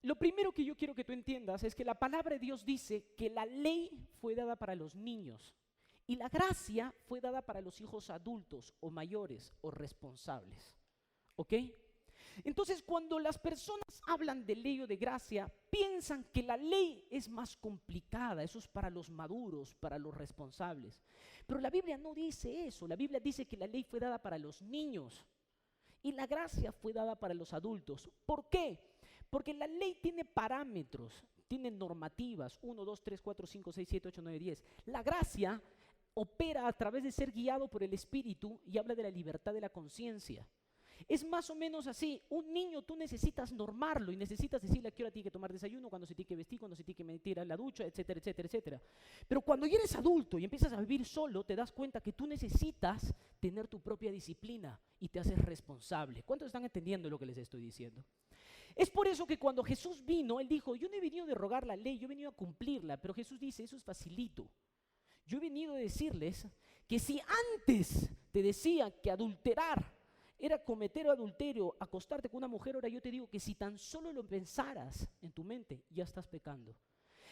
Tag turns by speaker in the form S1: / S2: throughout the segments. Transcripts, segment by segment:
S1: Lo primero que yo quiero que tú entiendas es que la palabra de Dios dice que la ley fue dada para los niños y la gracia fue dada para los hijos adultos o mayores o responsables. ¿Ok? Entonces, cuando las personas hablan de ley o de gracia, piensan que la ley es más complicada, eso es para los maduros, para los responsables. Pero la Biblia no dice eso, la Biblia dice que la ley fue dada para los niños y la gracia fue dada para los adultos. ¿Por qué? Porque la ley tiene parámetros, tiene normativas, 1, 2, 3, 4, 5, 6, 7, 8, 9, 10. La gracia opera a través de ser guiado por el Espíritu y habla de la libertad de la conciencia. Es más o menos así, un niño tú necesitas normarlo y necesitas decirle a qué hora tiene que tomar desayuno, cuándo se tiene que vestir, cuándo se tiene que meter a la ducha, etcétera, etcétera, etcétera. Pero cuando ya eres adulto y empiezas a vivir solo, te das cuenta que tú necesitas tener tu propia disciplina y te haces responsable. ¿Cuántos están entendiendo lo que les estoy diciendo? Es por eso que cuando Jesús vino, Él dijo, yo no he venido a derogar la ley, yo he venido a cumplirla, pero Jesús dice, eso es facilito. Yo he venido a decirles que si antes te decía que adulterar era cometer adulterio, acostarte con una mujer, ahora yo te digo que si tan solo lo pensaras en tu mente, ya estás pecando.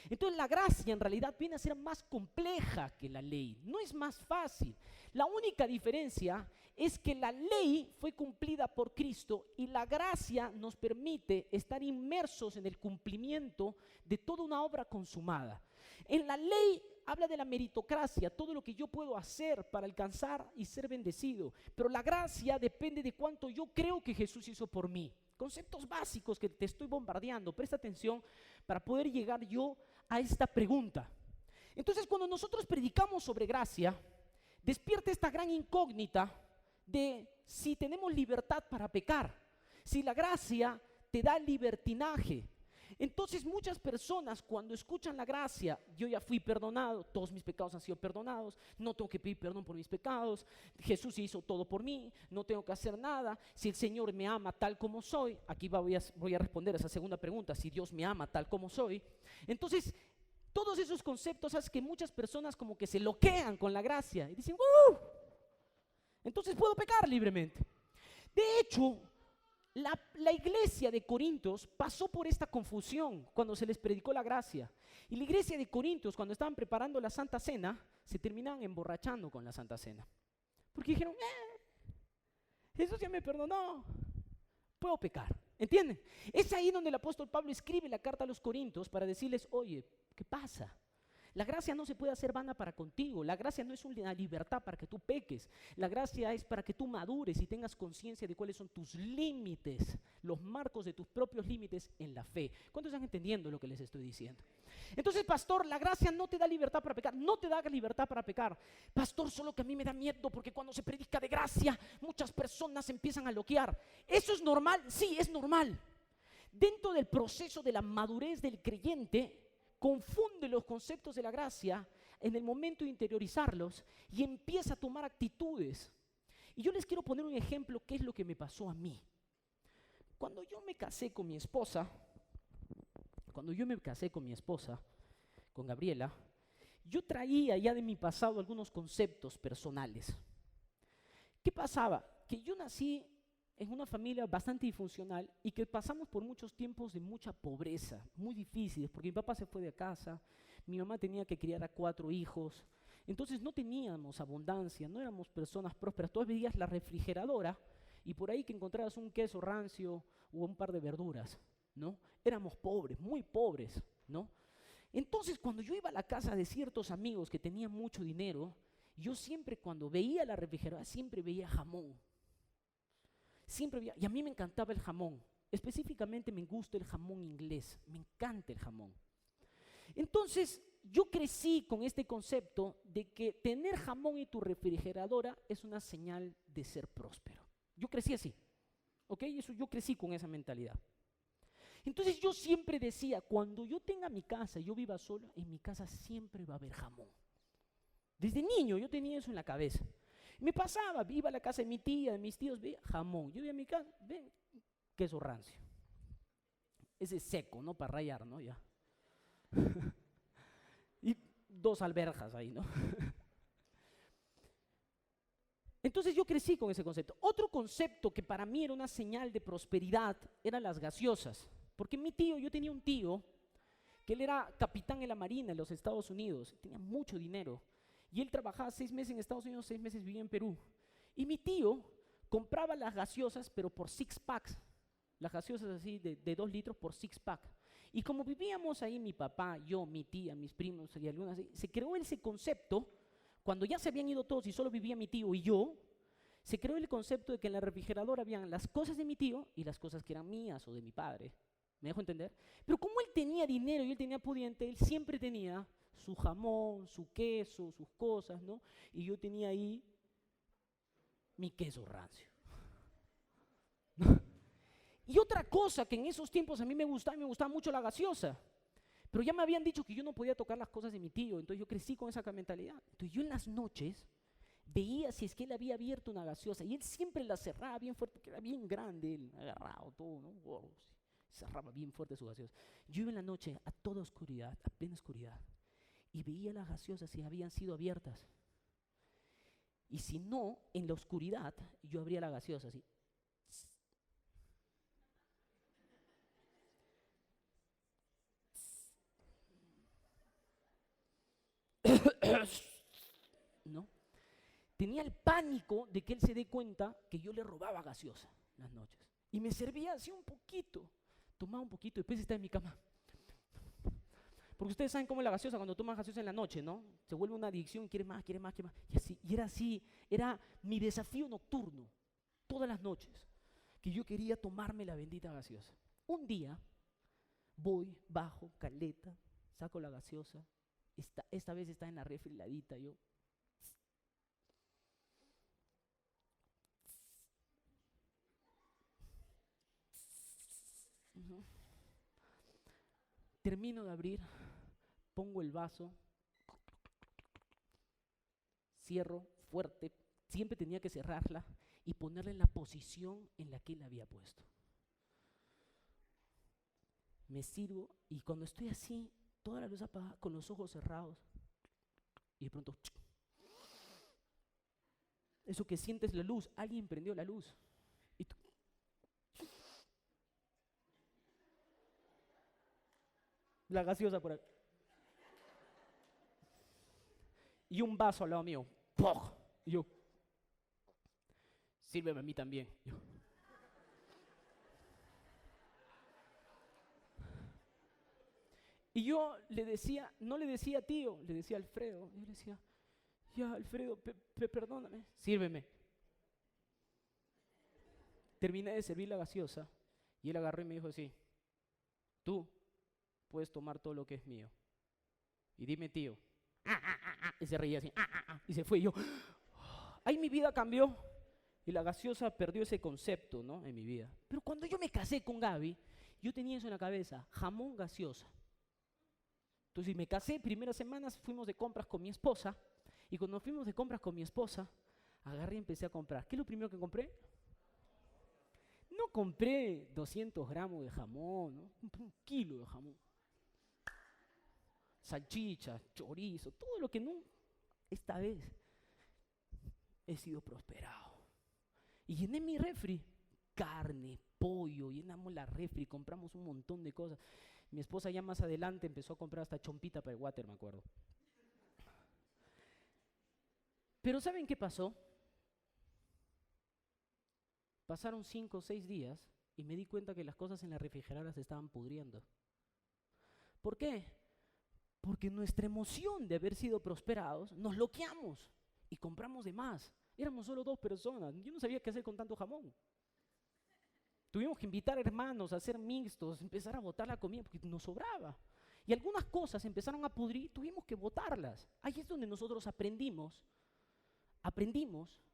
S1: Entonces la gracia en realidad viene a ser más compleja que la ley, no es más fácil. La única diferencia es que la ley fue cumplida por Cristo y la gracia nos permite estar inmersos en el cumplimiento de toda una obra consumada. En la ley habla de la meritocracia, todo lo que yo puedo hacer para alcanzar y ser bendecido, pero la gracia depende de cuánto yo creo que Jesús hizo por mí. Conceptos básicos que te estoy bombardeando, presta atención para poder llegar yo a esta pregunta. Entonces, cuando nosotros predicamos sobre gracia, despierta esta gran incógnita de si tenemos libertad para pecar, si la gracia te da libertinaje. Entonces muchas personas cuando escuchan la gracia, yo ya fui perdonado, todos mis pecados han sido perdonados, no tengo que pedir perdón por mis pecados, Jesús hizo todo por mí, no tengo que hacer nada, si el Señor me ama tal como soy, aquí voy a responder a esa segunda pregunta, si Dios me ama tal como soy. Entonces todos esos conceptos hacen que muchas personas como que se bloquean con la gracia y dicen, entonces puedo pecar libremente. De hecho, la iglesia de Corintios pasó por esta confusión cuando se les predicó la gracia. Y la iglesia de Corintios, cuando estaban preparando la Santa Cena, se terminaban emborrachando con la Santa Cena. Porque dijeron, Jesús ya me perdonó, puedo pecar. ¿Entienden? Es ahí donde el apóstol Pablo escribe la carta a los Corintios para decirles, oye, ¿qué pasa? La gracia no se puede hacer vana para contigo. La gracia no es una libertad para que tú peques. La gracia es para que tú madures y tengas conciencia de cuáles son tus límites, los marcos de tus propios límites en la fe. ¿Cuántos están entendiendo lo que les estoy diciendo? Entonces, pastor, la gracia no te da libertad para pecar. No te da libertad para pecar. Pastor, solo que a mí me da miedo porque cuando se predica de gracia, muchas personas empiezan a loquear. ¿Eso es normal? Sí, es normal. Dentro del proceso de la madurez del creyente, confunde los conceptos de la gracia en el momento de interiorizarlos y empieza a tomar actitudes. Y yo les quiero poner un ejemplo, qué es lo que me pasó a mí. Cuando yo me casé con mi esposa, con Gabriela, yo traía ya de mi pasado algunos conceptos personales. ¿Qué pasaba? Que yo nací en una familia bastante disfuncional y que pasamos por muchos tiempos de mucha pobreza, muy difíciles, porque mi papá se fue de casa, mi mamá tenía que criar a 4 hijos, entonces no teníamos abundancia, no éramos personas prósperas, tú veías la refrigeradora y por ahí que encontrabas un queso rancio o un par de verduras, ¿no? Éramos pobres, muy pobres, ¿no? Entonces cuando yo iba a la casa de ciertos amigos que tenían mucho dinero, yo siempre cuando veía la refrigeradora, siempre veía jamón. Y a mí me encantaba el jamón, específicamente me gusta el jamón inglés, me encanta el jamón. Entonces yo crecí con este concepto de que tener jamón en tu refrigeradora es una señal de ser próspero. Yo crecí así, ¿ok? Yo crecí con esa mentalidad. Entonces yo siempre decía, cuando yo tenga mi casa y yo viva solo, en mi casa siempre va a haber jamón. Desde niño yo tenía eso en la cabeza. Me pasaba, iba a la casa de mi tía, de mis tíos, veía jamón. Yo iba a mi casa, ven, queso rancio. Ese es seco, ¿no? Para rallar, ¿no? Ya. Y 2 alberjas ahí, ¿no? Entonces yo crecí con ese concepto. Otro concepto que para mí era una señal de prosperidad eran las gaseosas. Porque yo tenía un tío que él era capitán en la Marina en los Estados Unidos, tenía mucho dinero. Y él trabajaba 6 meses en Estados Unidos, 6 meses vivía en Perú. Y mi tío compraba las gaseosas, pero por 6 packs. Las gaseosas así de 2 litros por 6 pack. Y como vivíamos ahí, mi papá, yo, mi tía, mis primos y algunas, se creó ese concepto, cuando ya se habían ido todos y solo vivía mi tío y yo, se creó el concepto de que en la refrigeradora habían las cosas de mi tío y las cosas que eran mías o de mi padre. ¿Me dejo entender? Pero como él tenía dinero y él tenía pudiente, él siempre tenía su jamón, su queso, sus cosas, ¿no? Y yo tenía ahí mi queso rancio. Y otra cosa que en esos tiempos a mí me gustaba mucho la gaseosa. Pero ya me habían dicho que yo no podía tocar las cosas de mi tío, entonces yo crecí con esa mentalidad. Entonces yo en las noches veía si es que él había abierto una gaseosa y él siempre la cerraba bien fuerte, porque era bien grande, él agarrado todo, ¿no? Wow, cerraba bien fuerte su gaseosa. Yo iba en la noche a toda oscuridad, a plena oscuridad, y veía las gaseosas si habían sido abiertas. Y si no, en la oscuridad, yo abría la gaseosa así. ¿No? Tenía el pánico de que él se dé cuenta que yo le robaba gaseosa las noches. Y me servía así un poquito. Tomaba un poquito y después estaba en mi cama. Porque ustedes saben cómo es la gaseosa cuando tomas gaseosa en la noche, ¿no? Se vuelve una adicción y quiere más, quiere más, quiere más. Y era así, era mi desafío nocturno, todas las noches, que yo quería tomarme la bendita gaseosa. Un día voy, bajo, caleta, saco la gaseosa, esta vez está en la refri heladita, yo. Uh-huh. Termino de abrir, pongo el vaso, cierro fuerte, siempre tenía que cerrarla y ponerla en la posición en la que él la había puesto. Me sirvo y cuando estoy así, toda la luz apagada, con los ojos cerrados, y de pronto, eso que sientes la luz, alguien prendió la luz. Y tú, la gaseosa por ahí. Y un vaso al lado mío. ¡Poc! Y yo, sírveme a mí también. Y yo le decía, no le decía tío, le decía Alfredo. Yo le decía, ya Alfredo, perdóname, sírveme. Terminé de servir la gaseosa y él agarró y me dijo así, tú puedes tomar todo lo que es mío. Y dime tío. Y se reía así, y se fue. Y yo, ahí mi vida cambió y la gaseosa perdió ese concepto, ¿no? En mi vida. Pero cuando yo me casé con Gaby, yo tenía eso en la cabeza, jamón gaseosa. Entonces me casé, primeras semanas fuimos de compras con mi esposa y cuando fuimos de compras con mi esposa, agarré y empecé a comprar. ¿Qué es lo primero que compré? No compré 200 gramos de jamón, ¿no? Un kilo de jamón. Salchicha, chorizo, todo lo que no. Esta vez he sido prosperado. Y llené mi refri, carne, pollo, llenamos la refri, compramos un montón de cosas. Mi esposa ya más adelante empezó a comprar hasta chompita para el water, me acuerdo. Pero ¿saben qué pasó? Pasaron 5 o 6 días y me di cuenta que las cosas en la refrigeradora se estaban pudriendo. ¿Por qué? Porque nuestra emoción de haber sido prosperados, nos bloqueamos y compramos de más. Éramos solo 2 personas. Yo no sabía qué hacer con tanto jamón. Tuvimos que invitar hermanos a hacer mixtos, empezar a botar la comida porque nos sobraba. Y algunas cosas empezaron a pudrir y tuvimos que botarlas. Ahí es donde nosotros aprendimos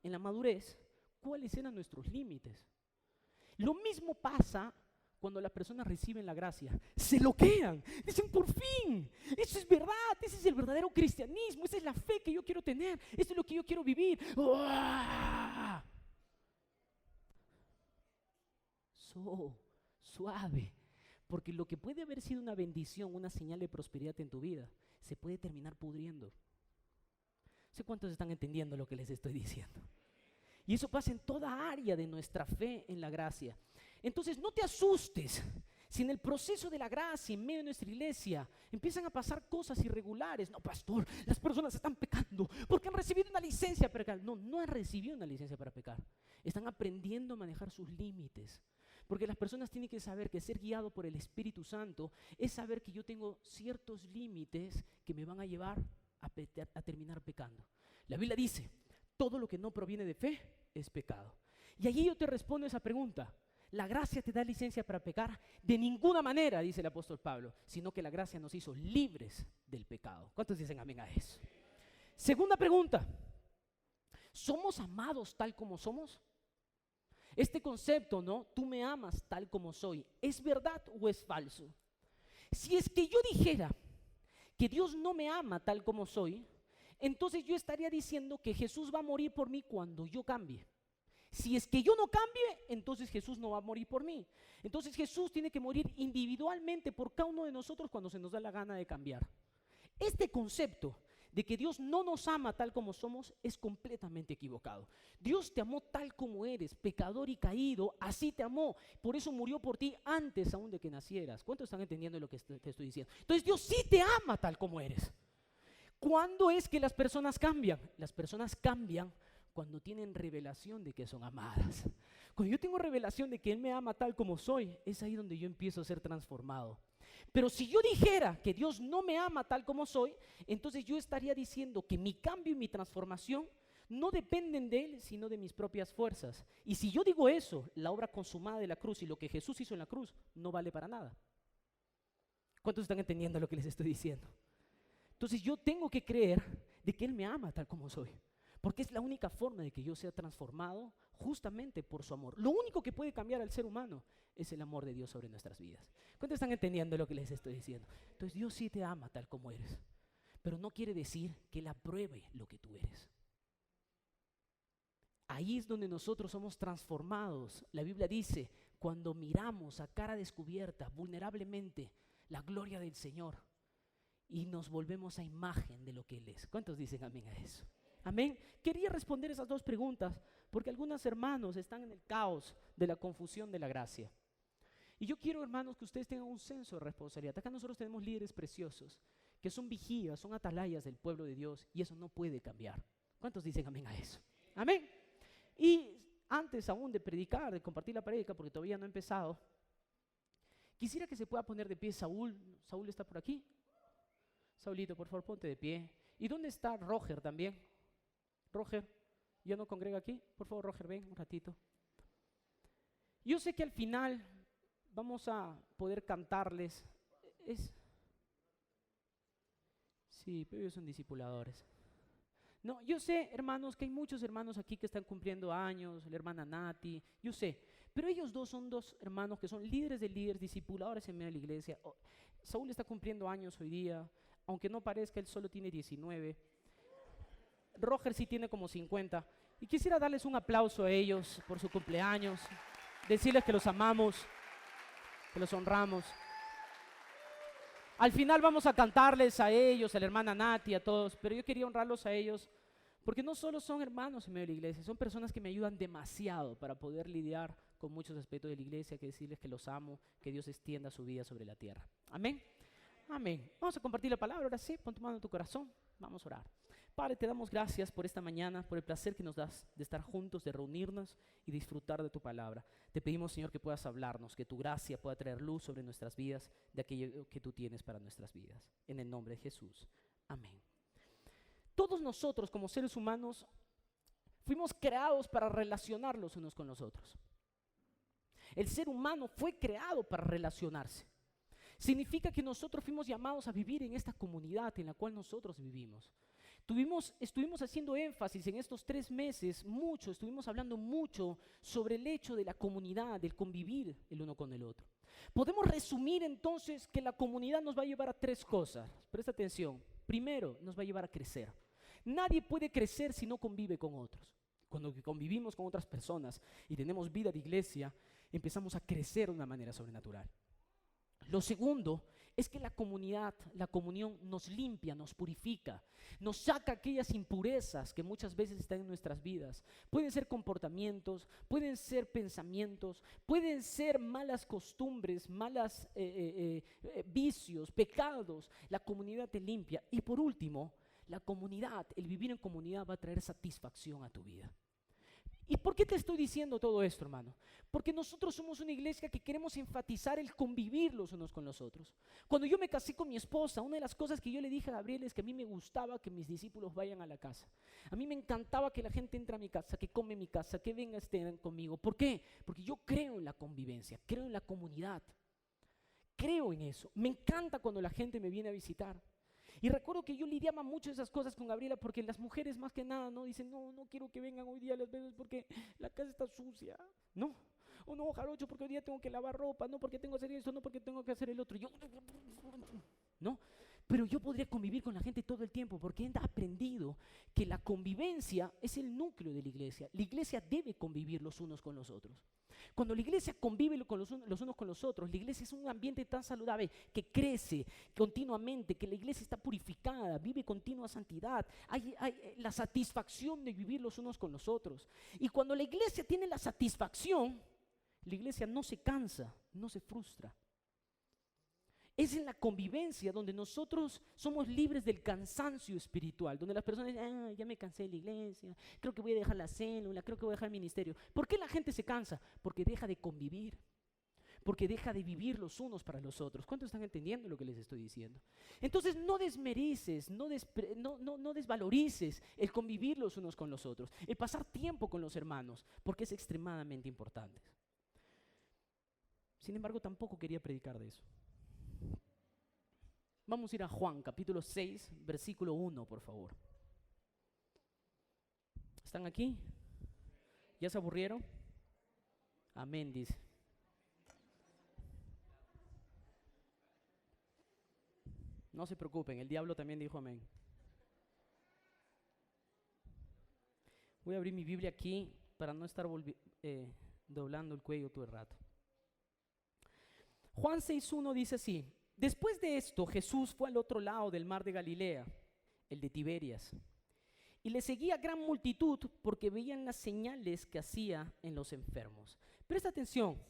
S1: en la madurez cuáles eran nuestros límites. Lo mismo pasa cuando las personas reciben la gracia. Se bloquean, dicen por fin, eso es verdad, ese es el verdadero cristianismo, esa es la fe que yo quiero tener, esto es lo que yo quiero vivir. ¡Oh! Suave, porque lo que puede haber sido una bendición, una señal de prosperidad en tu vida, se puede terminar pudriendo. No sé cuántos están entendiendo lo que les estoy diciendo. Y eso pasa en toda área de nuestra fe en la gracia. Entonces no te asustes Si en el proceso de la gracia, en medio de nuestra iglesia, empiezan a pasar cosas irregulares, no, pastor, las personas están pecando porque han recibido una licencia para pecar. No, no han recibido una licencia para pecar. Están aprendiendo a manejar sus límites. Porque las personas tienen que saber que ser guiado por el Espíritu Santo es saber que yo tengo ciertos límites que me van a llevar a terminar pecando. La Biblia dice, todo lo que no proviene de fe es pecado. Y allí yo te respondo esa pregunta. ¿La gracia te da licencia para pecar? De ninguna manera, dice el apóstol Pablo, sino que la gracia nos hizo libres del pecado. ¿Cuántos dicen amén a eso? Segunda pregunta, ¿somos amados tal como somos? Este concepto, ¿no? Tú me amas tal como soy, ¿es verdad o es falso? Si es que yo dijera que Dios no me ama tal como soy, entonces yo estaría diciendo que Jesús va a morir por mí cuando yo cambie. Si es que yo no cambie, entonces Jesús no va a morir por mí. Entonces Jesús tiene que morir individualmente por cada uno de nosotros cuando se nos da la gana de cambiar. Este concepto de que Dios no nos ama tal como somos es completamente equivocado. Dios te amó tal como eres, pecador y caído, así te amó. Por eso murió por ti antes aún de que nacieras. ¿Cuántos están entendiendo lo que te estoy diciendo? Entonces Dios sí te ama tal como eres. ¿Cuándo es que las personas cambian? Las personas cambian cuando tienen revelación de que son amadas. Cuando yo tengo revelación de que Él me ama tal como soy, es ahí donde yo empiezo a ser transformado. Pero si yo dijera que Dios no me ama tal como soy, entonces yo estaría diciendo que mi cambio y mi transformación no dependen de Él, sino de mis propias fuerzas. Y si yo digo eso, la obra consumada de la cruz y lo que Jesús hizo en la cruz no vale para nada. ¿Cuántos están entendiendo lo que les estoy diciendo? Entonces yo tengo que creer de que Él me ama tal como soy. Porque es la única forma de que yo sea transformado justamente por su amor. Lo único que puede cambiar al ser humano es el amor de Dios sobre nuestras vidas. ¿Cuántos están entendiendo lo que les estoy diciendo? Entonces Dios sí te ama tal como eres, pero no quiere decir que Él apruebe lo que tú eres. Ahí es donde nosotros somos transformados. La Biblia dice, cuando miramos a cara descubierta, vulnerablemente, la gloria del Señor y nos volvemos a imagen de lo que Él es. ¿Cuántos dicen amén a eso? Amén. Quería responder esas dos preguntas porque algunos hermanos están en el caos de la confusión de la gracia. Y yo quiero, hermanos, que ustedes tengan un senso de responsabilidad. Acá nosotros tenemos líderes preciosos que son vigías, son atalayas del pueblo de Dios y eso no puede cambiar. ¿Cuántos dicen amén a eso? Amén. Y antes aún de predicar, de compartir la prédica, porque todavía no he empezado, quisiera que se pueda poner de pie Saúl. ¿Saúl está por aquí? Saulito, por favor, ponte de pie. ¿Y dónde está Roger también? Roger, ¿ya no congrega aquí? Por favor, Roger, ven un ratito. Yo sé que al final vamos a poder cantarles. Sí, pero ellos son discipuladores. No, yo sé, hermanos, que hay muchos hermanos aquí que están cumpliendo años, la hermana Nati, yo sé. Pero ellos dos son dos hermanos que son líderes de líderes, discipuladores en medio de la iglesia. Saúl está cumpliendo años hoy día, aunque no parezca, él solo tiene 19. Roger sí tiene como 50. Y quisiera darles un aplauso a ellos por su cumpleaños, decirles que los amamos, que los honramos. Al final vamos a cantarles a ellos, a la hermana Nati, a todos, pero yo quería honrarlos a ellos porque no solo son hermanos en medio de la iglesia, son personas que me ayudan demasiado para poder lidiar con muchos aspectos de la iglesia, que decirles que los amo, que Dios extienda su vida sobre la tierra. Amén. Amén. Vamos a compartir la palabra, ahora sí, pon tu mano en tu corazón, vamos a orar. Padre, te damos gracias por esta mañana, por el placer que nos das de estar juntos, de reunirnos y disfrutar de tu palabra. Te pedimos, Señor, que puedas hablarnos, que tu gracia pueda traer luz sobre nuestras vidas, de aquello que tú tienes para nuestras vidas. En el nombre de Jesús. Amén. Todos nosotros, como seres humanos, fuimos creados para relacionarnos unos con los otros. El ser humano fue creado para relacionarse. Significa que nosotros fuimos llamados a vivir en esta comunidad en la cual nosotros vivimos. Estuvimos haciendo énfasis en estos 3 meses, estuvimos hablando mucho sobre el hecho de la comunidad, del convivir el uno con el otro. Podemos resumir entonces que la comunidad nos va a llevar a 3 cosas. Presta atención. Primero, nos va a llevar a crecer. Nadie puede crecer si no convive con otros. Cuando convivimos con otras personas y tenemos vida de iglesia, empezamos a crecer de una manera sobrenatural. Lo segundo es que la comunidad, la comunión nos limpia, nos purifica, nos saca aquellas impurezas que muchas veces están en nuestras vidas. Pueden ser comportamientos, pueden ser pensamientos, pueden ser malas costumbres, malas vicios, pecados. La comunidad te limpia. Y por último, la comunidad, el vivir en comunidad va a traer satisfacción a tu vida. ¿Y por qué te estoy diciendo todo esto, hermano? Porque nosotros somos una iglesia que queremos enfatizar el convivir los unos con los otros. Cuando yo me casé con mi esposa, una de las cosas que yo le dije a Gabriel es que a mí me gustaba que mis discípulos vayan a la casa. A mí me encantaba que la gente entre a mi casa, que come en mi casa, que venga estén conmigo. ¿Por qué? Porque yo creo en la convivencia, creo en la comunidad. Creo en eso. Me encanta cuando la gente me viene a visitar. Y recuerdo que yo lidiaba mucho esas cosas con Gabriela porque las mujeres más que nada no dicen, no quiero que vengan hoy día las veces porque la casa está sucia, no. O no, jarocho, porque hoy día tengo que lavar ropa, no porque tengo que hacer eso, no porque tengo que hacer el otro. No, pero yo podría convivir con la gente todo el tiempo porque he aprendido que la convivencia es el núcleo de la iglesia. La iglesia debe convivir los unos con los otros. Cuando la iglesia convive con los unos con los otros, la iglesia es un ambiente tan saludable que crece continuamente, que la iglesia está purificada, vive continua santidad, hay la satisfacción de vivir los unos con los otros. Y cuando la iglesia tiene la satisfacción, la iglesia no se cansa, no se frustra. Es en la convivencia donde nosotros somos libres del cansancio espiritual, donde las personas dicen, ya me cansé de la iglesia, creo que voy a dejar la célula, creo que voy a dejar el ministerio. ¿Por qué la gente se cansa? Porque deja de convivir, porque deja de vivir los unos para los otros. ¿Cuántos están entendiendo lo que les estoy diciendo? Entonces no desmereces, no desvalorices el convivir los unos con los otros, el pasar tiempo con los hermanos, porque es extremadamente importante. Sin embargo, tampoco quería predicar de eso. Vamos a ir a Juan, capítulo 6, versículo 1, por favor. ¿Están aquí? ¿Ya se aburrieron? Amén, dice. No se preocupen, el diablo también dijo amén. Voy a abrir mi Biblia aquí para no estar doblando el cuello todo el rato. Juan 6:1 dice así: después de esto, Jesús fue al otro lado del mar de Galilea, el de Tiberias, y le seguía gran multitud porque veían las señales que hacía en los enfermos. Presta atención,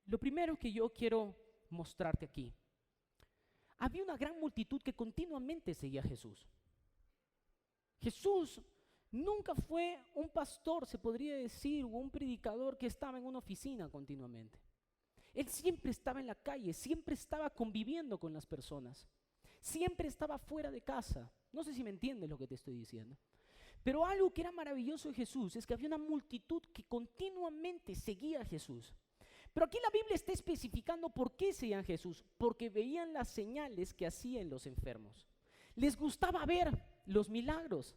S1: lo primero que yo quiero mostrarte aquí. Había una gran multitud que continuamente seguía a Jesús. Jesús nunca fue un pastor, se podría decir, o un predicador que estaba en una oficina continuamente. Él siempre estaba en la calle, siempre estaba conviviendo con las personas, siempre estaba fuera de casa. No sé si me entiendes lo que te estoy diciendo. Pero algo que era maravilloso de Jesús es que había una multitud que continuamente seguía a Jesús. Pero aquí la Biblia está especificando por qué seguían a Jesús, porque veían las señales que hacía en los enfermos. Les gustaba ver los milagros.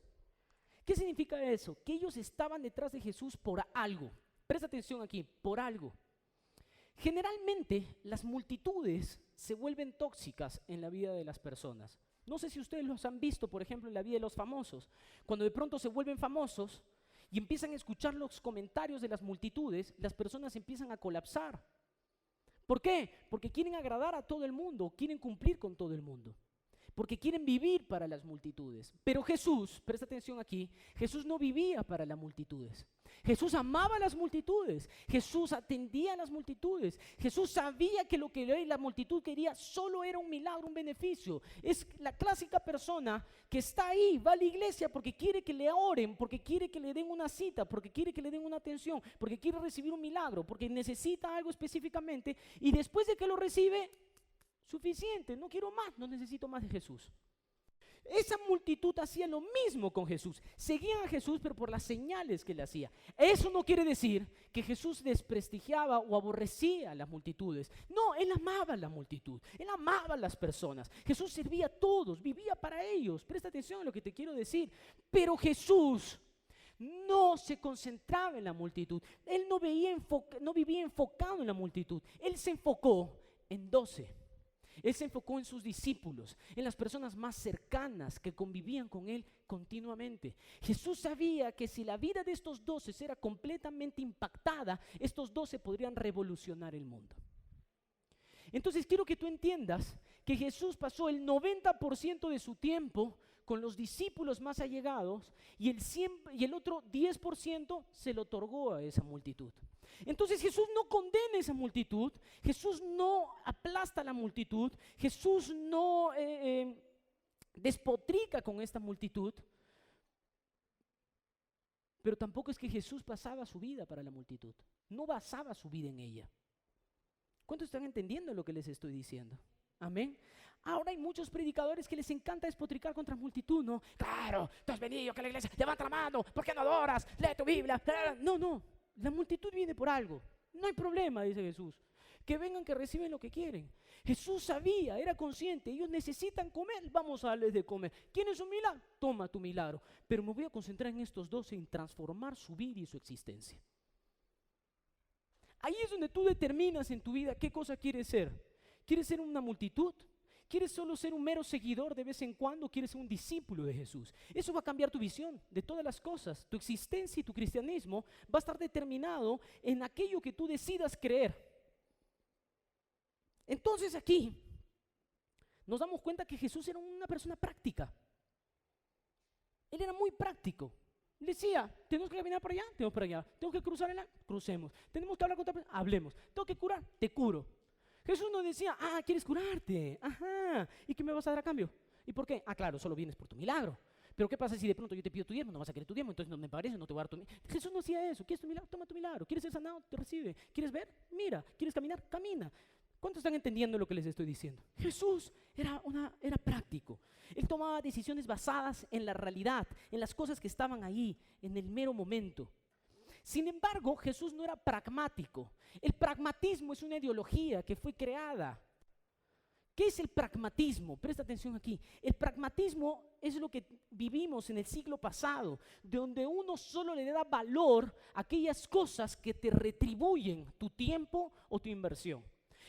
S1: ¿Qué significa eso? Que ellos estaban detrás de Jesús por algo. Presta atención aquí, por algo. Generalmente las multitudes se vuelven tóxicas en la vida de las personas. No sé si ustedes los han visto, por ejemplo, en la vida de los famosos. Cuando de pronto se vuelven famosos y empiezan a escuchar los comentarios de las multitudes, las personas empiezan a colapsar. ¿Por qué? Porque quieren agradar a todo el mundo, quieren cumplir con todo el mundo. Porque quieren vivir para las multitudes. Pero Jesús, presta atención aquí, Jesús no vivía para las multitudes. Jesús amaba a las multitudes, Jesús atendía a las multitudes, Jesús sabía que lo que la multitud quería solo era un milagro, un beneficio. Es la clásica persona que está ahí, va a la iglesia porque quiere que le oren, porque quiere que le den una cita, porque quiere que le den una atención, porque quiere recibir un milagro, porque necesita algo específicamente y después de que lo recibe, suficiente, no quiero más, no necesito más de Jesús. Esa multitud hacía lo mismo con Jesús. Seguían a Jesús, pero por las señales que le hacía. Eso no quiere decir que Jesús desprestigiaba o aborrecía a las multitudes. No, Él amaba a la multitud. Él amaba a las personas. Jesús servía a todos, vivía para ellos. Presta atención a lo que te quiero decir. Pero Jesús no se concentraba en la multitud. Él no vivía enfocado en la multitud. Él se enfocó en 12. Él se enfocó en sus discípulos, en las personas más cercanas que convivían con Él continuamente. Jesús sabía que si la vida de estos 12 era completamente impactada, estos 12 podrían revolucionar el mundo. Entonces quiero que tú entiendas que Jesús pasó el 90% de su tiempo con los discípulos más allegados y el otro 10% se lo otorgó a esa multitud. Entonces Jesús no condena a esa multitud, Jesús no aplasta a la multitud, Jesús no despotrica con esta multitud, pero tampoco es que Jesús pasaba su vida para la multitud, no basaba su vida en ella. ¿Cuántos están entendiendo lo que les estoy diciendo? Amén. Ahora hay muchos predicadores que les encanta despotricar contra la multitud, ¿no? Claro, tú has venido que la iglesia, levanta la mano, ¿por qué no adoras? Lee tu Biblia. No, la multitud viene por algo. No hay problema, dice Jesús. Que vengan, que reciben lo que quieren. Jesús sabía, era consciente, ellos necesitan comer, vamos a darles de comer. ¿Quieres un milagro? Toma tu milagro. Pero me voy a concentrar en estos dos, en transformar su vida y su existencia. Ahí es donde tú determinas en tu vida qué cosa quieres ser. ¿Quieres ser una multitud? ¿Quieres solo ser un mero seguidor de vez en cuando? ¿Quieres ser un discípulo de Jesús? Eso va a cambiar tu visión de todas las cosas. Tu existencia y tu cristianismo va a estar determinado en aquello que tú decidas creer. Entonces aquí nos damos cuenta que Jesús era una persona práctica. Él era muy práctico. Decía, tenemos que caminar para allá, tenemos para allá. Tenemos que cruzar el lago, crucemos. Tenemos que hablar con otra persona, hablemos. Tengo que curar, te curo. Jesús no decía, ¿quieres curarte? Ajá, ¿y qué me vas a dar a cambio? ¿Y por qué? Claro, solo vienes por tu milagro. Pero ¿qué pasa si de pronto yo te pido tu diezmo? No vas a querer tu diezmo, entonces no me parece, no te voy a dar tu milagro. Jesús no hacía eso. ¿Quieres tu milagro? Toma tu milagro. ¿Quieres ser sanado? Te recibe. ¿Quieres ver? Mira. ¿Quieres caminar? Camina. ¿Cuántos están entendiendo lo que les estoy diciendo? Jesús era práctico. Él tomaba decisiones basadas en la realidad, en las cosas que estaban ahí, en el mero momento. Sin embargo, Jesús no era pragmático. El pragmatismo es una ideología que fue creada. ¿Qué es el pragmatismo? Presta atención aquí. El pragmatismo es lo que vivimos en el siglo pasado, donde uno solo le da valor a aquellas cosas que te retribuyen tu tiempo o tu inversión.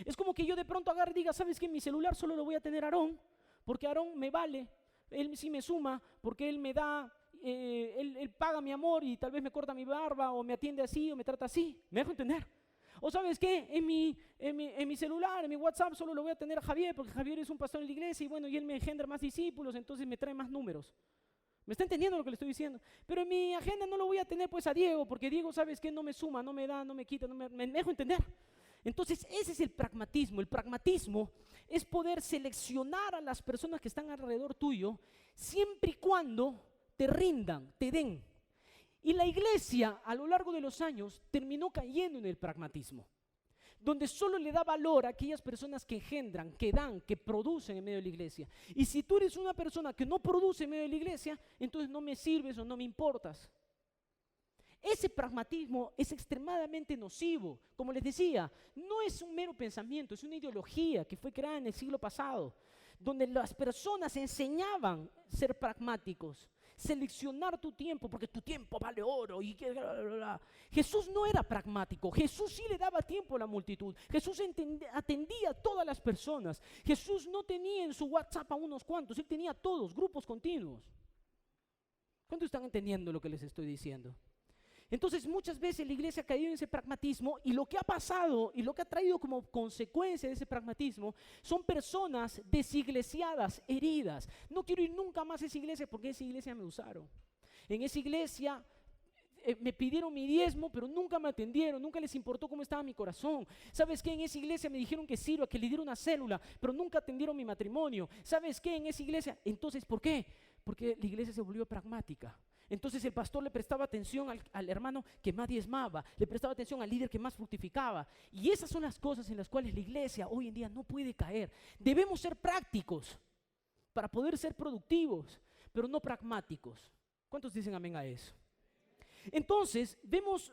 S1: Es como que yo de pronto agarre y diga, ¿sabes qué? Mi celular solo lo voy a tener a Aarón, porque Aarón me vale, él sí me suma, porque él me da, él paga mi amor y tal vez me corta mi barba o me atiende así o me trata así. ¿Me dejo entender? O ¿sabes qué? En mi celular, en mi WhatsApp solo lo voy a tener a Javier, porque Javier es un pastor en la iglesia y bueno, y él me engendra más discípulos, entonces me trae más números. ¿Me está entendiendo lo que le estoy diciendo? Pero en mi agenda no lo voy a tener pues a Diego, porque Diego, ¿sabes qué? No me suma, no me da, no me quita, me dejo entender. Entonces ese es el pragmatismo. El pragmatismo es poder seleccionar a las personas que están alrededor tuyo siempre y cuando te rindan, te den. Y la iglesia a lo largo de los años terminó cayendo en el pragmatismo, donde solo le da valor a aquellas personas que engendran, que dan, que producen en medio de la iglesia. Y si tú eres una persona que no produce en medio de la iglesia, entonces no me sirves o no me importas. Ese pragmatismo es extremadamente nocivo. Como les decía, no es un mero pensamiento, es una ideología que fue creada en el siglo pasado, donde las personas enseñaban a ser pragmáticos, seleccionar tu tiempo, porque tu tiempo vale oro. Jesús no era pragmático, Jesús sí le daba tiempo a la multitud, Jesús atendía a todas las personas. Jesús no tenía en su WhatsApp a unos cuantos, él tenía a todos, grupos continuos. ¿Cuántos están entendiendo lo que les estoy diciendo? Entonces muchas veces la iglesia ha caído en ese pragmatismo y lo que ha pasado y lo que ha traído como consecuencia de ese pragmatismo son personas desiglesiadas, heridas. No quiero ir nunca más a esa iglesia porque en esa iglesia me usaron. En esa iglesia me pidieron mi diezmo, pero nunca me atendieron, nunca les importó cómo estaba mi corazón. ¿Sabes qué? En esa iglesia me dijeron que sirva, que le diera una célula, pero nunca atendieron mi matrimonio. ¿Sabes qué? En esa iglesia, entonces, ¿por qué? Porque la iglesia se volvió pragmática. Entonces el pastor le prestaba atención al hermano que más diezmaba, le prestaba atención al líder que más fructificaba. Y esas son las cosas en las cuales la iglesia hoy en día no puede caer. Debemos ser prácticos para poder ser productivos, pero no pragmáticos. ¿Cuántos dicen amén a eso? Entonces vemos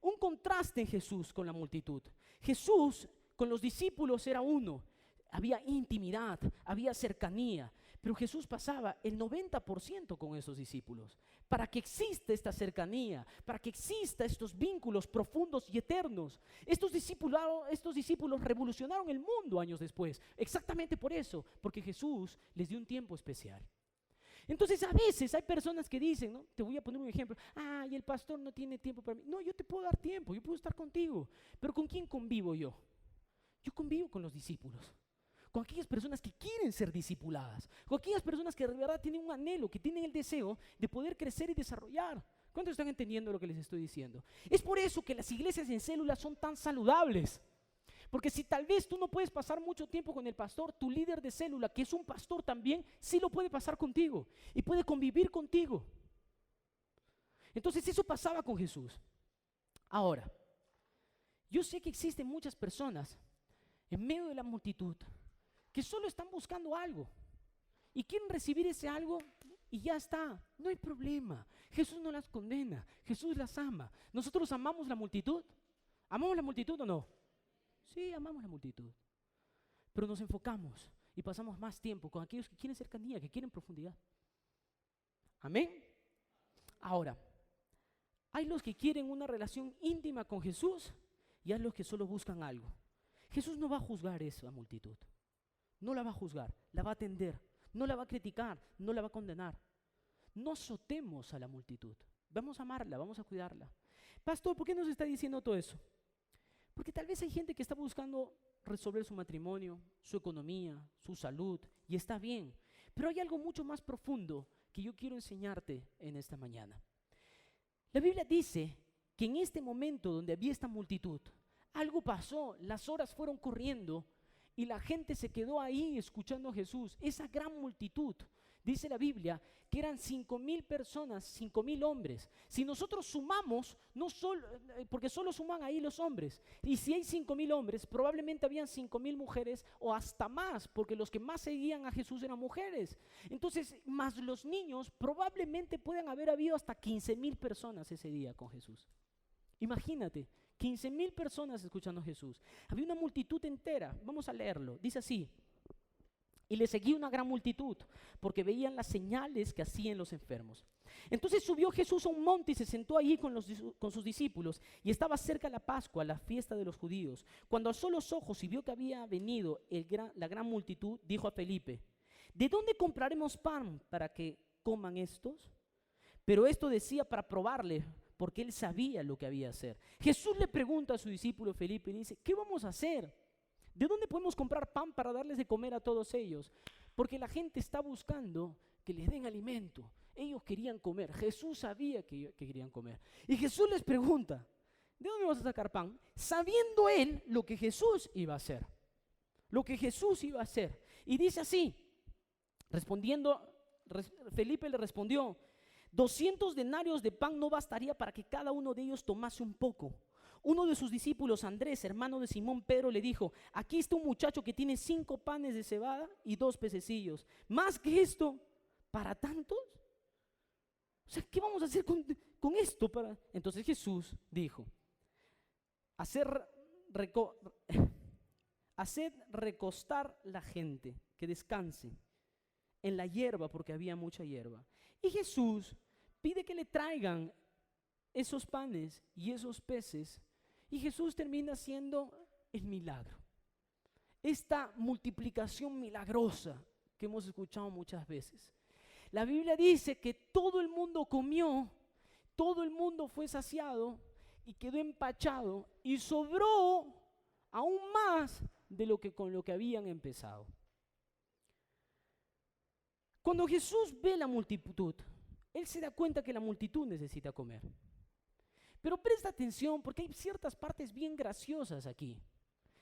S1: un contraste en Jesús con la multitud. Jesús con los discípulos era uno, había intimidad, había cercanía. Pero Jesús pasaba el 90% con esos discípulos. Para que exista esta cercanía, para que exista estos vínculos profundos y eternos. Estos discípulos revolucionaron el mundo años después. Exactamente por eso, porque Jesús les dio un tiempo especial. Entonces a veces hay personas que dicen, ¿no? Te voy a poner un ejemplo. Y el pastor no tiene tiempo para mí. No, yo te puedo dar tiempo, yo puedo estar contigo. Pero ¿con quién convivo yo? Yo convivo con los discípulos. con aquellas personas que quieren ser discipuladas, con aquellas personas que de verdad tienen un anhelo, que tienen el deseo de poder crecer y desarrollar. ¿Cuántos están entendiendo lo que les estoy diciendo? Es por eso que las iglesias en células son tan saludables. Porque si tal vez tú no puedes pasar mucho tiempo con el pastor, tu líder de célula, que es un pastor también, sí lo puede pasar contigo y puede convivir contigo. Entonces eso pasaba con Jesús. Ahora, yo sé que existen muchas personas en medio de la multitud que solo están buscando algo y quieren recibir ese algo y ya está, no hay problema. Jesús no las condena, Jesús las ama. ¿Nosotros amamos la multitud? ¿Amamos la multitud o no? Sí, amamos la multitud, pero nos enfocamos y pasamos más tiempo con aquellos que quieren cercanía, que quieren profundidad. ¿Amén? Ahora, hay los que quieren una relación íntima con Jesús y hay los que solo buscan algo. Jesús no va a juzgar esa multitud, no la va a juzgar, la va a atender, no la va a criticar, no la va a condenar. No azotemos a la multitud, vamos a amarla, vamos a cuidarla. Pastor, ¿por qué nos está diciendo todo eso? Porque tal vez hay gente que está buscando resolver su matrimonio, su economía, su salud, y está bien. Pero hay algo mucho más profundo que yo quiero enseñarte en esta mañana. La Biblia dice que en este momento donde había esta multitud, algo pasó, las horas fueron corriendo y la gente se quedó ahí escuchando a Jesús. Esa gran multitud, dice la Biblia, que eran 5,000 personas, 5,000 hombres. Si nosotros sumamos, no solo, porque solo suman ahí los hombres, y si hay 5,000 hombres, probablemente habían 5,000 mujeres o hasta más, porque los que más seguían a Jesús eran mujeres. Entonces, más los niños, probablemente pueden haber habido hasta 15,000 personas ese día con Jesús. Imagínate, 15,000 personas escuchando a Jesús. Había una multitud entera. Vamos a leerlo. Dice así: y le seguía una gran multitud, porque veían las señales que hacían los enfermos. Entonces subió Jesús a un monte y se sentó allí con sus discípulos, y estaba cerca la Pascua, la fiesta de los judíos. Cuando alzó los ojos y vio que había venido la gran multitud, dijo a Felipe: ¿de dónde compraremos pan para que coman estos? Pero esto decía para probarle, porque él sabía lo que había de hacer. Jesús le pregunta a su discípulo Felipe y le dice: ¿qué vamos a hacer? ¿De dónde podemos comprar pan para darles de comer a todos ellos? Porque la gente está buscando que les den alimento. Ellos querían comer. Jesús sabía que querían comer. Y Jesús les pregunta: ¿de dónde vas a sacar pan? Sabiendo él lo que Jesús iba a hacer. Lo que Jesús iba a hacer. Y dice así, Felipe le respondió: 200 denarios de pan no bastaría para que cada uno de ellos tomase un poco. Uno de sus discípulos, Andrés, hermano de Simón Pedro, le dijo: aquí está un muchacho que tiene 5 panes de cebada y 2 pececillos. ¿Más que esto para tantos? O sea, ¿qué vamos a hacer con esto? Entonces Jesús dijo: haced recostar la gente, que descanse en la hierba, porque había mucha hierba. Y Jesús pide que le traigan esos panes y esos peces, y Jesús termina haciendo el milagro. Esta multiplicación milagrosa que hemos escuchado muchas veces. La Biblia dice que todo el mundo comió, todo el mundo fue saciado y quedó empachado y sobró aún más de lo que con lo que habían empezado. Cuando Jesús ve la multitud, Él se da cuenta que la multitud necesita comer. Pero presta atención, porque hay ciertas partes bien graciosas aquí.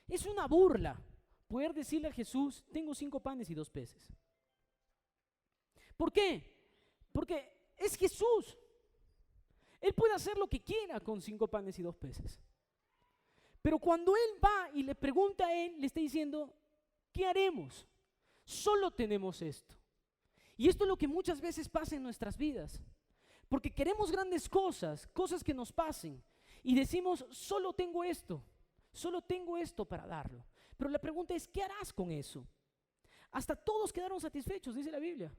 S1: Es una burla poder decirle a Jesús: tengo 5 panes y 2 peces. ¿Por qué? Porque es Jesús. Él puede hacer lo que quiera con 5 panes y 2 peces. Pero cuando Él va y le pregunta a Él, le está diciendo: ¿qué haremos? Solo tenemos esto. Y esto es lo que muchas veces pasa en nuestras vidas. Porque queremos grandes cosas, cosas que nos pasen, y decimos: solo tengo esto para darlo. Pero la pregunta es: ¿qué harás con eso? Hasta todos quedaron satisfechos, dice la Biblia.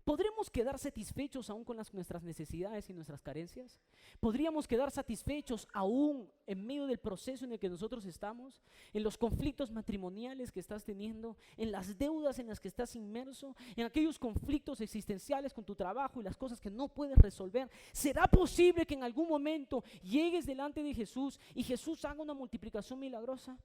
S1: ¿Podremos quedar satisfechos aún con nuestras necesidades y nuestras carencias? ¿Podríamos quedar satisfechos aún en medio del proceso en el que nosotros estamos? ¿En los conflictos matrimoniales que estás teniendo? ¿En las deudas en las que estás inmerso? ¿En aquellos conflictos existenciales con tu trabajo y las cosas que no puedes resolver? ¿Será posible que en algún momento llegues delante de Jesús y Jesús haga una multiplicación milagrosa?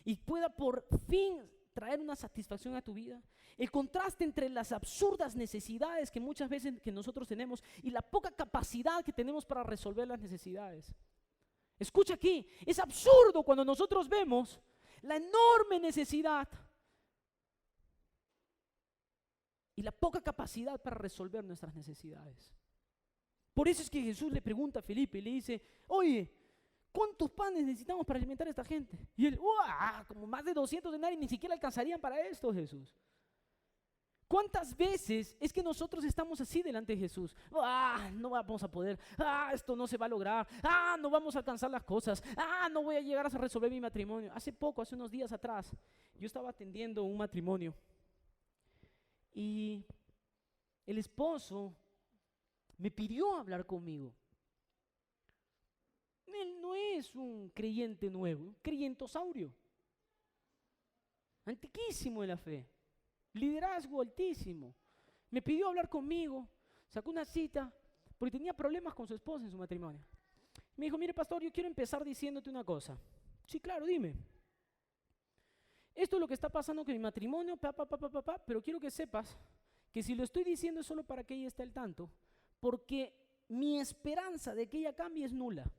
S1: Y pueda por fin traer una satisfacción a tu vida? El contraste entre las absurdas necesidades que muchas veces que nosotros tenemos y la poca capacidad que tenemos para resolver las necesidades. Escucha aquí, es absurdo cuando nosotros vemos la enorme necesidad y la poca capacidad para resolver nuestras necesidades. Por eso es que Jesús le pregunta a Felipe y le dice, oye, ¿cuántos panes necesitamos para alimentar a esta gente? Y él, como más de 200 denarios, ni siquiera alcanzarían para esto, Jesús. ¿Cuántas veces es que nosotros estamos así delante de Jesús? No vamos a poder, esto no se va a lograr, no vamos a alcanzar las cosas, no voy a llegar a resolver mi matrimonio. Hace unos días atrás, yo estaba atendiendo un matrimonio y el esposo me pidió hablar conmigo. Él no es un creyente nuevo, un creyentosaurio, antiquísimo de la fe, liderazgo altísimo. Me pidió hablar conmigo, sacó una cita, porque tenía problemas con su esposa en su matrimonio. Me dijo, mire pastor, yo quiero empezar diciéndote una cosa. Sí, claro, dime. Esto es lo que está pasando con mi matrimonio, pero quiero que sepas que si lo estoy diciendo es solo para que ella esté al tanto, porque mi esperanza de que ella cambie es nula.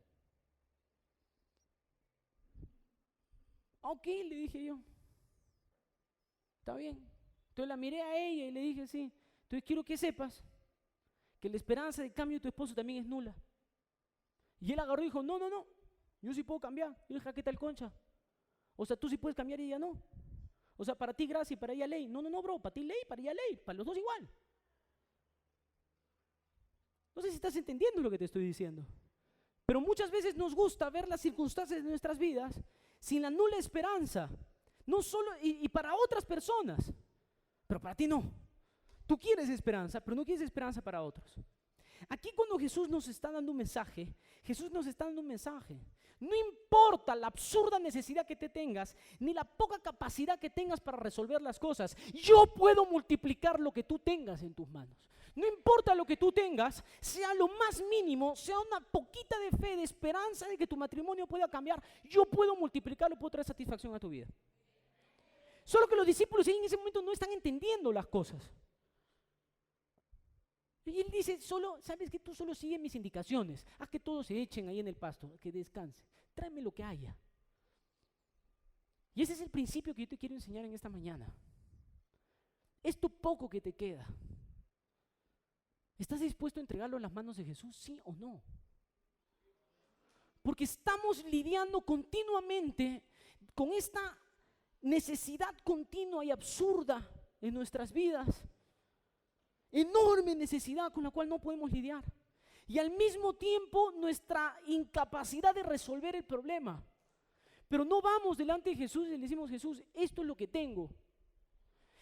S1: Ok, le dije yo. Está bien. Entonces la miré a ella y le dije, sí. Entonces quiero que sepas que la esperanza de cambio de tu esposo también es nula. Y él agarró y dijo, no, yo sí puedo cambiar. Yo le dije, ¿qué tal, concha? O sea, tú sí puedes cambiar y ella no. O sea, para ti gracia y para ella ley. No, bro, para ti ley, para ella ley, para los dos igual. No sé si estás entendiendo lo que te estoy diciendo. Pero muchas veces nos gusta ver las circunstancias de nuestras vidas sin la nula esperanza. No solo, y para otras personas, pero para ti no. Tú quieres esperanza, pero no quieres esperanza para otros. Aquí cuando Jesús nos está dando un mensaje, No importa la absurda necesidad que te tengas, ni la poca capacidad que tengas para resolver las cosas. Yo puedo multiplicar lo que tú tengas en tus manos. No importa lo que tú tengas, sea lo más mínimo, sea una poquita de fe, de esperanza de que tu matrimonio pueda cambiar. Yo puedo multiplicarlo, puedo traer satisfacción a tu vida. Solo que los discípulos en ese momento no están entendiendo las cosas. Y él dice, ¿sabes qué? Tú solo sigue mis indicaciones. Haz que todos se echen ahí en el pasto, que descanse. Tráeme lo que haya. Y ese es el principio que yo te quiero enseñar en esta mañana. Esto poco que te queda, ¿estás dispuesto a entregarlo en las manos de Jesús? ¿Sí o no? Porque estamos lidiando continuamente con esta necesidad continua y absurda en nuestras vidas. Enorme necesidad con la cual no podemos lidiar. Y al mismo tiempo nuestra incapacidad de resolver el problema. Pero no vamos delante de Jesús y le decimos, Jesús, esto es lo que tengo.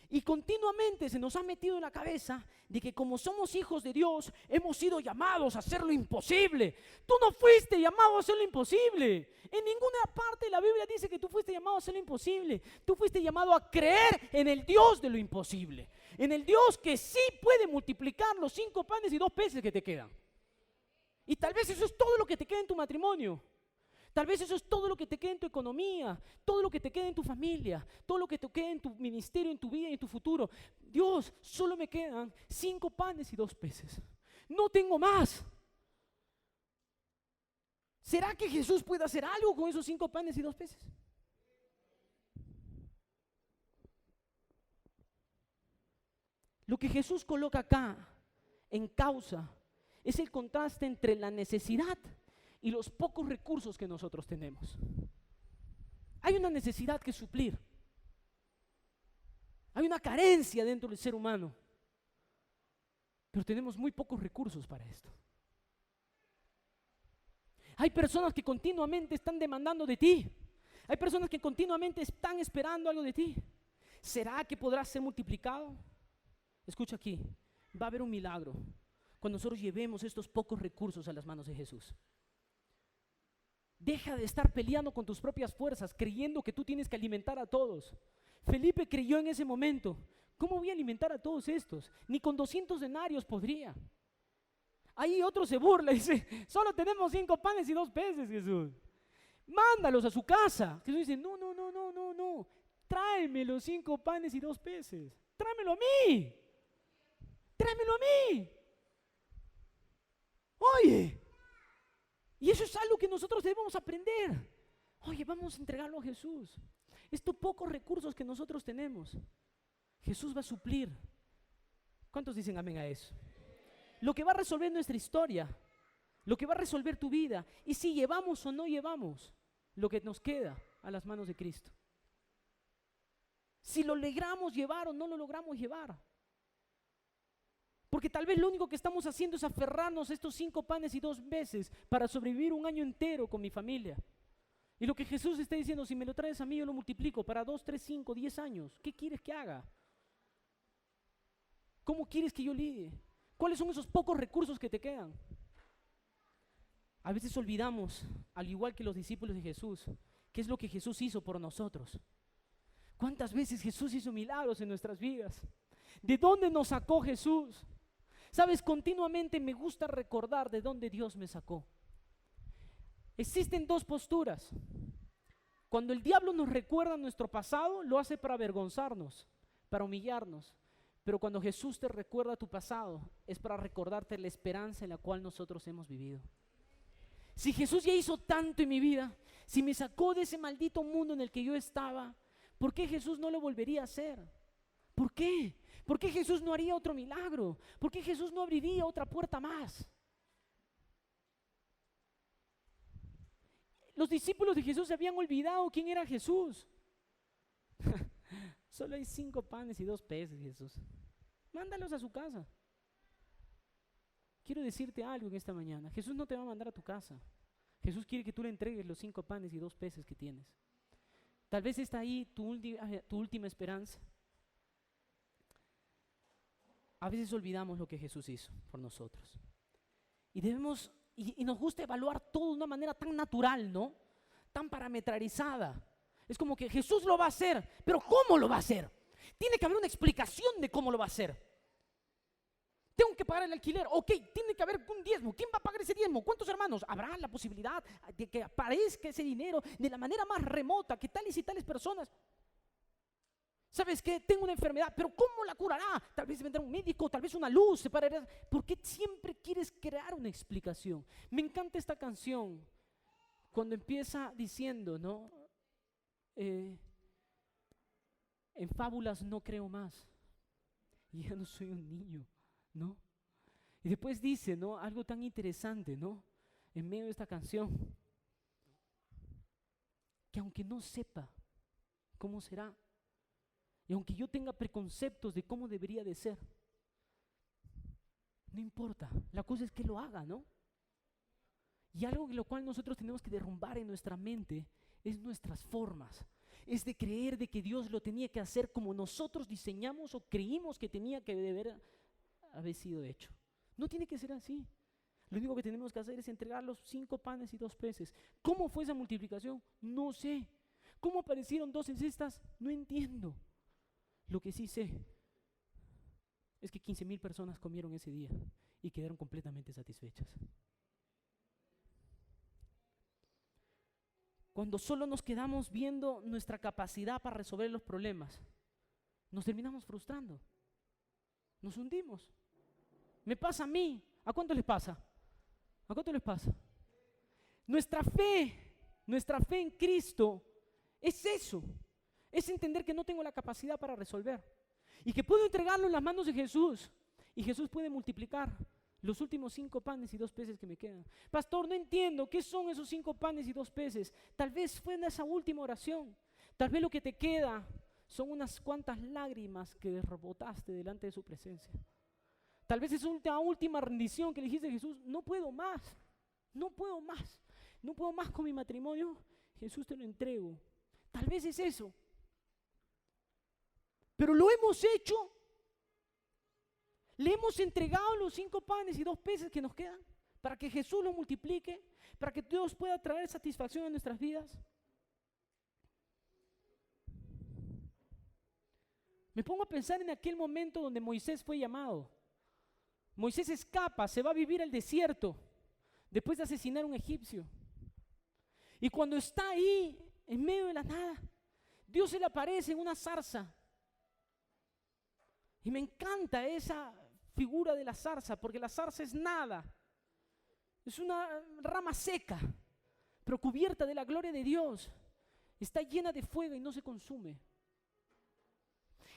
S1: Y continuamente se nos ha metido en la cabeza de que como somos hijos de Dios, hemos sido llamados a hacer lo imposible. Tú no fuiste llamado a hacer lo imposible. En ninguna parte de la Biblia dice que tú fuiste llamado a hacer lo imposible. Tú fuiste llamado a creer en el Dios de lo imposible. En el Dios que sí puede multiplicar los 5 panes y 2 peces que te quedan. Y tal vez eso es todo lo que te queda en tu matrimonio. Tal vez eso es todo lo que te queda en tu economía, todo lo que te queda en tu familia, todo lo que te queda en tu ministerio, en tu vida y en tu futuro. Dios, solo me quedan 5 panes y 2 peces. No tengo más. ¿Será que Jesús puede hacer algo con esos 5 panes y 2 peces? Lo que Jesús coloca acá en causa es el contraste entre la necesidad y los pocos recursos que nosotros tenemos. Hay una necesidad que suplir. Hay una carencia dentro del ser humano. Pero tenemos muy pocos recursos para esto. Hay personas que continuamente están demandando de ti. Hay personas que continuamente están esperando algo de ti. ¿Será que podrá ser multiplicado? Escucha aquí, va a haber un milagro cuando nosotros llevemos estos pocos recursos a las manos de Jesús. Deja de estar peleando con tus propias fuerzas, creyendo que tú tienes que alimentar a todos. Felipe creyó en ese momento, ¿cómo voy a alimentar a todos estos? Ni con 200 denarios podría. Ahí otro se burla y dice, solo tenemos 5 panes y 2 peces, Jesús. Mándalos a su casa. Jesús dice, no. tráeme los 5 panes y 2 peces. Tráemelo a mí. Tráemelo a mí. Oye, y eso es algo que nosotros debemos aprender. Oye, vamos a entregarlo a Jesús. Estos pocos recursos que nosotros tenemos, Jesús va a suplir. ¿Cuántos dicen amén a eso? Lo que va a resolver nuestra historia, lo que va a resolver tu vida, y si llevamos o no llevamos lo que nos queda a las manos de Cristo. Si lo logramos llevar o no lo logramos llevar. Porque tal vez lo único que estamos haciendo es aferrarnos a estos 5 panes y 2 peces para sobrevivir un año entero con mi familia. Y lo que Jesús está diciendo, si me lo traes a mí, yo lo multiplico para 2, 3, 5, 10 años. ¿Qué quieres que haga? ¿Cómo quieres que yo lidie? ¿Cuáles son esos pocos recursos que te quedan? A veces olvidamos, al igual que los discípulos de Jesús, qué es lo que Jesús hizo por nosotros. ¿Cuántas veces Jesús hizo milagros en nuestras vidas? ¿De dónde nos sacó Jesús? Sabes, continuamente me gusta recordar de dónde Dios me sacó. Existen 2 posturas. Cuando el diablo nos recuerda nuestro pasado, lo hace para avergonzarnos, para humillarnos. Pero cuando Jesús te recuerda tu pasado, es para recordarte la esperanza en la cual nosotros hemos vivido. Si Jesús ya hizo tanto en mi vida, si me sacó de ese maldito mundo en el que yo estaba, ¿por qué Jesús no lo volvería a hacer? ¿Por qué? ¿Por qué Jesús no haría otro milagro? ¿Por qué Jesús no abriría otra puerta más? Los discípulos de Jesús se habían olvidado quién era Jesús. Solo hay 5 panes y 2 peces, Jesús. Mándalos a su casa. Quiero decirte algo en esta mañana. Jesús no te va a mandar a tu casa. Jesús quiere que tú le entregues los 5 panes y 2 peces que tienes. Tal vez está ahí tu última esperanza. A veces olvidamos lo que Jesús hizo por nosotros. Y debemos, y nos gusta evaluar todo de una manera tan natural, ¿no? Tan parametrizada. Es como que Jesús lo va a hacer, pero ¿cómo lo va a hacer? Tiene que haber una explicación de cómo lo va a hacer. Tengo que pagar el alquiler, ok, tiene que haber un diezmo. ¿Quién va a pagar ese diezmo? ¿Cuántos hermanos? ¿Habrá la posibilidad de que aparezca ese dinero de la manera más remota que tales y tales personas? ¿Sabes qué? Tengo una enfermedad, pero ¿cómo la curará? Tal vez vendrá un médico, tal vez una luz se parará. ¿Por qué siempre quieres crear una explicación? Me encanta esta canción cuando empieza diciendo, ¿no? En fábulas no creo más. Y ya no soy un niño, ¿no? Y después dice, ¿no? Algo tan interesante, ¿no? En medio de esta canción, que aunque no sepa cómo será, y aunque yo tenga preconceptos de cómo debería de ser, no importa, la cosa es que lo haga, ¿no? Y algo en lo cual nosotros tenemos que derrumbar en nuestra mente es nuestras formas. Es de creer de que Dios lo tenía que hacer como nosotros diseñamos o creímos que tenía que haber sido hecho. No tiene que ser así. Lo único que tenemos que hacer es entregar los 5 panes y 2 peces. ¿Cómo fue esa multiplicación? No sé. ¿Cómo aparecieron 2 cestas? No entiendo. Lo que sí sé es que 15,000 personas comieron ese día y quedaron completamente satisfechas. Cuando solo nos quedamos viendo nuestra capacidad para resolver los problemas, nos terminamos frustrando. Nos hundimos. Me pasa a mí. ¿A cuánto les pasa? ¿A cuánto les pasa? Nuestra fe en Cristo es eso. Es entender que no tengo la capacidad para resolver y que puedo entregarlo en las manos de Jesús y Jesús puede multiplicar los últimos 5 panes y 2 peces que me quedan. Pastor, no entiendo qué son esos 5 panes y 2 peces. Tal vez fue en esa última oración. Tal vez lo que te queda son unas cuantas lágrimas que rebotaste delante de su presencia. Tal vez es una última rendición que le dijiste a Jesús, no puedo más, no puedo más, no puedo más con mi matrimonio. Jesús, te lo entrego. Tal vez es eso. Pero lo hemos hecho. Le hemos entregado los 5 panes y 2 peces que nos quedan para que Jesús lo multiplique, para que Dios pueda traer satisfacción en nuestras vidas. Me pongo a pensar en aquel momento donde Moisés fue llamado. Moisés escapa, se va a vivir al desierto después de asesinar a un egipcio. Y cuando está ahí, en medio de la nada, Dios se le aparece en una zarza. Y me encanta esa figura de la zarza, porque la zarza es nada. Es una rama seca, pero cubierta de la gloria de Dios. Está llena de fuego y no se consume.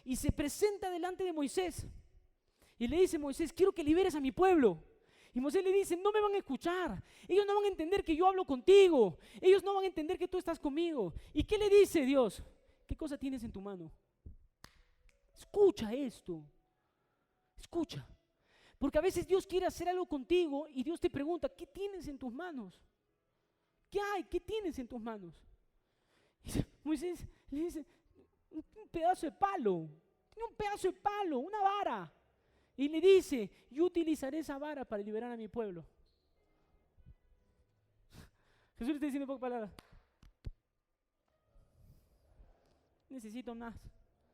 S1: Y se presenta delante de Moisés. Y le dice: Moisés, quiero que liberes a mi pueblo. Y Moisés le dice: no me van a escuchar. Ellos no van a entender que yo hablo contigo. Ellos no van a entender que tú estás conmigo. ¿Y qué le dice Dios? ¿Qué cosa tienes en tu mano? Escucha esto. Escucha. Porque a veces Dios quiere hacer algo contigo y Dios te pregunta: ¿qué tienes en tus manos? ¿Qué hay? ¿Qué tienes en tus manos? Y Moisés le dice: un pedazo de palo. Tiene un pedazo de palo, una vara. Y le dice: yo utilizaré esa vara para liberar a mi pueblo. Jesús le está diciendo en pocas palabras: necesito más.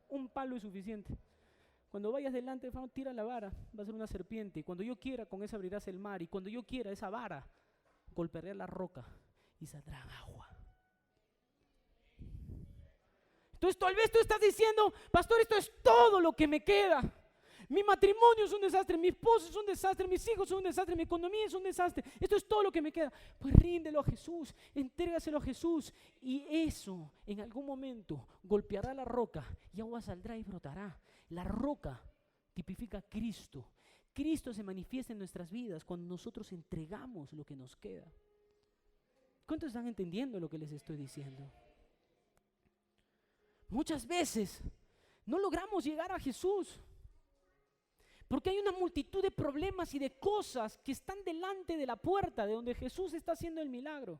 S1: Un palo es suficiente. Cuando vayas delante de Faraón, tira la vara, va a ser una serpiente. Y cuando yo quiera, con esa abrirás el mar. Y cuando yo quiera, esa vara golpearé la roca y saldrá agua. Entonces tal vez tú estás diciendo: pastor, esto es todo lo que me queda. Mi matrimonio es un desastre, mi esposo es un desastre, mis hijos son un desastre, mi economía es un desastre. Esto es todo lo que me queda. Pues ríndelo a Jesús, entrégaselo a Jesús. Y eso en algún momento golpeará la roca y agua saldrá y brotará. La roca tipifica a Cristo. Cristo se manifiesta en nuestras vidas cuando nosotros entregamos lo que nos queda. ¿Cuántos están entendiendo lo que les estoy diciendo? Muchas veces no logramos llegar a Jesús porque hay una multitud de problemas y de cosas que están delante de la puerta de donde Jesús está haciendo el milagro.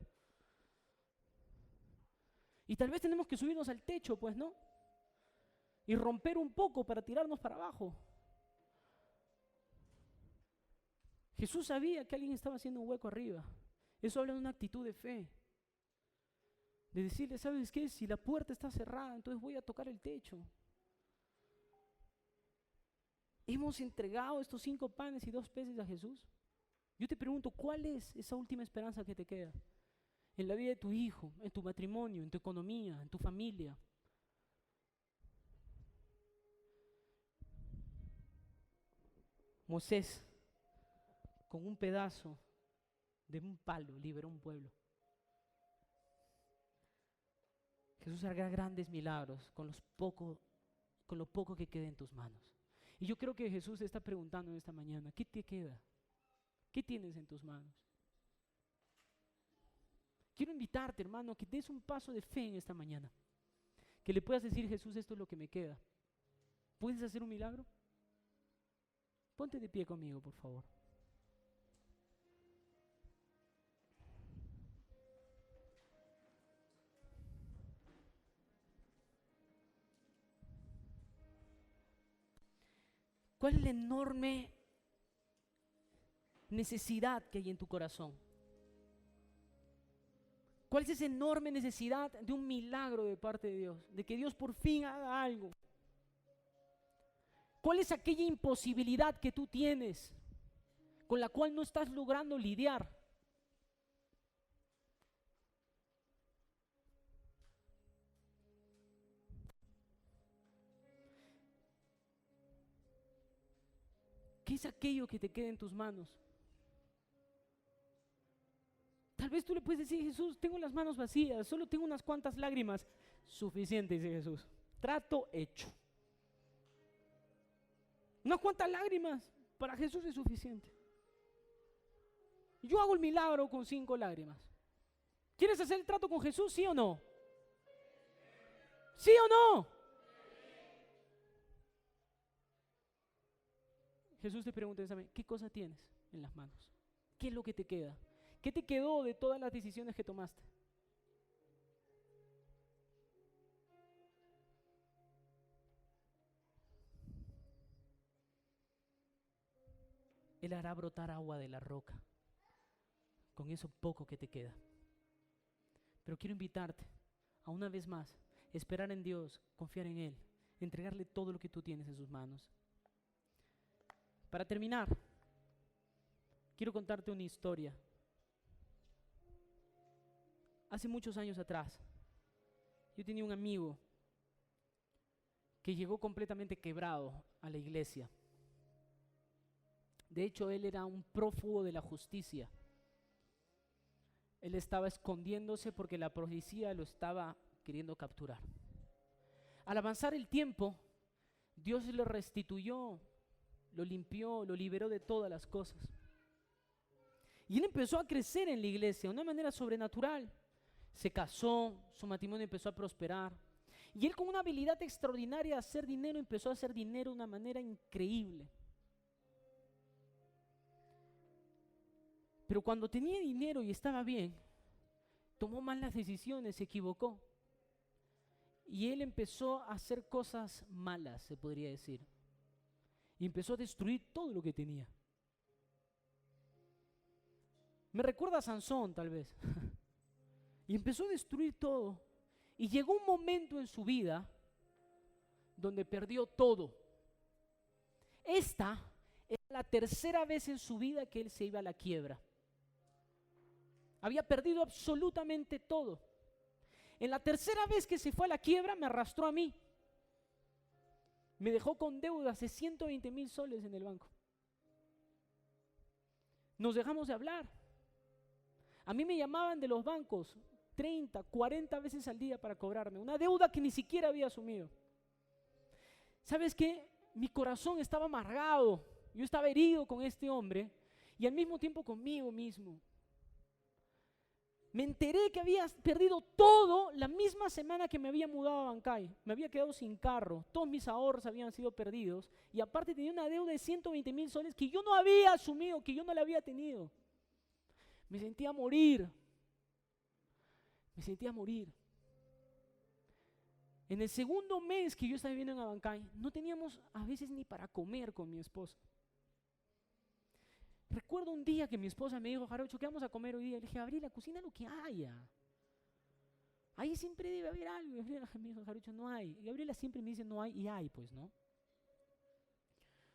S1: Y tal vez tenemos que subirnos al techo, pues, ¿no? Y romper un poco para tirarnos para abajo. Jesús sabía que alguien estaba haciendo un hueco arriba. Eso habla de una actitud de fe. De decirle: ¿sabes qué? Si la puerta está cerrada, entonces voy a tocar el techo. ¿Hemos entregado estos 5 panes y 2 peces a Jesús? Yo te pregunto: ¿cuál es esa última esperanza que te queda? En la vida de tu hijo, en tu matrimonio, en tu economía, en tu familia. Moisés, con un pedazo de un palo, liberó un pueblo. Jesús hará grandes milagros con lo poco que quede en tus manos. Y yo creo que Jesús te está preguntando en esta mañana: ¿qué te queda? ¿Qué tienes en tus manos? Quiero invitarte, hermano, a que des un paso de fe en esta mañana. Que le puedas decir: Jesús, esto es lo que me queda. ¿Puedes hacer un milagro? Ponte de pie conmigo, por favor. ¿Cuál es la enorme necesidad que hay en tu corazón? ¿Cuál es esa enorme necesidad de un milagro de parte de Dios? De que Dios por fin haga algo. ¿Cuál es aquella imposibilidad que tú tienes con la cual no estás logrando lidiar? ¿Qué es aquello que te queda en tus manos? Tal vez tú le puedes decir: Jesús, tengo las manos vacías, solo tengo unas cuantas lágrimas. Suficiente, dice Jesús. Trato hecho. Unas cuantas lágrimas para Jesús es suficiente. Yo hago el milagro con 5 lágrimas. ¿Quieres hacer el trato con Jesús, sí o no? ¿Sí o no? Jesús te pregunta: ¿qué cosa tienes en las manos? ¿Qué es lo que te queda? ¿Qué te quedó de todas las decisiones que tomaste? Él hará brotar agua de la roca con eso poco que te queda. Pero quiero invitarte a, una vez más, esperar en Dios, confiar en Él, entregarle todo lo que tú tienes en sus manos. Para terminar, quiero contarte una historia. Hace muchos años atrás, yo tenía un amigo que llegó completamente quebrado a la iglesia. De hecho, él era un prófugo de la justicia. Él estaba escondiéndose porque la policía lo estaba queriendo capturar. Al avanzar el tiempo, Dios le restituyó, lo limpió, lo liberó de todas las cosas. Y él empezó a crecer en la iglesia de una manera sobrenatural. Se casó, su matrimonio empezó a prosperar. Y él, con una habilidad extraordinaria de hacer dinero, empezó a hacer dinero de una manera increíble. Pero cuando tenía dinero y estaba bien, tomó malas decisiones, se equivocó. Y él empezó a hacer cosas malas, se podría decir. Y empezó a destruir todo lo que tenía. Me recuerda a Sansón, tal vez. Y empezó a destruir todo. Y llegó un momento en su vida donde perdió todo. Esta era la tercera vez en su vida que él se iba a la quiebra. Había perdido absolutamente todo. En la tercera vez que se fue a la quiebra, me arrastró a mí. Me dejó con deudas de 120,000 soles en el banco. Nos dejamos de hablar. A mí me llamaban de los bancos 30, 40 veces al día para cobrarme una deuda que ni siquiera había asumido. ¿Sabes qué? Mi corazón estaba amargado. Yo estaba herido con este hombre y al mismo tiempo conmigo mismo. Me enteré que había perdido todo la misma semana que me había mudado a Bancay. Me había quedado sin carro, todos mis ahorros habían sido perdidos y aparte tenía una deuda de 120,000 soles que yo no había asumido, que yo no la había tenido. Me sentía morir. Me sentía morir. En el segundo mes que yo estaba viviendo en Abancay, no teníamos a veces ni para comer con mi esposa. Recuerdo un día que mi esposa me dijo: Jarocho, ¿qué vamos a comer hoy día? Le dije: Gabriela, cocina lo que haya. Ahí siempre debe haber algo. Y Gabriela me dijo: Jarocho, no hay. Y Gabriela siempre me dice: no hay, y hay, pues, ¿no?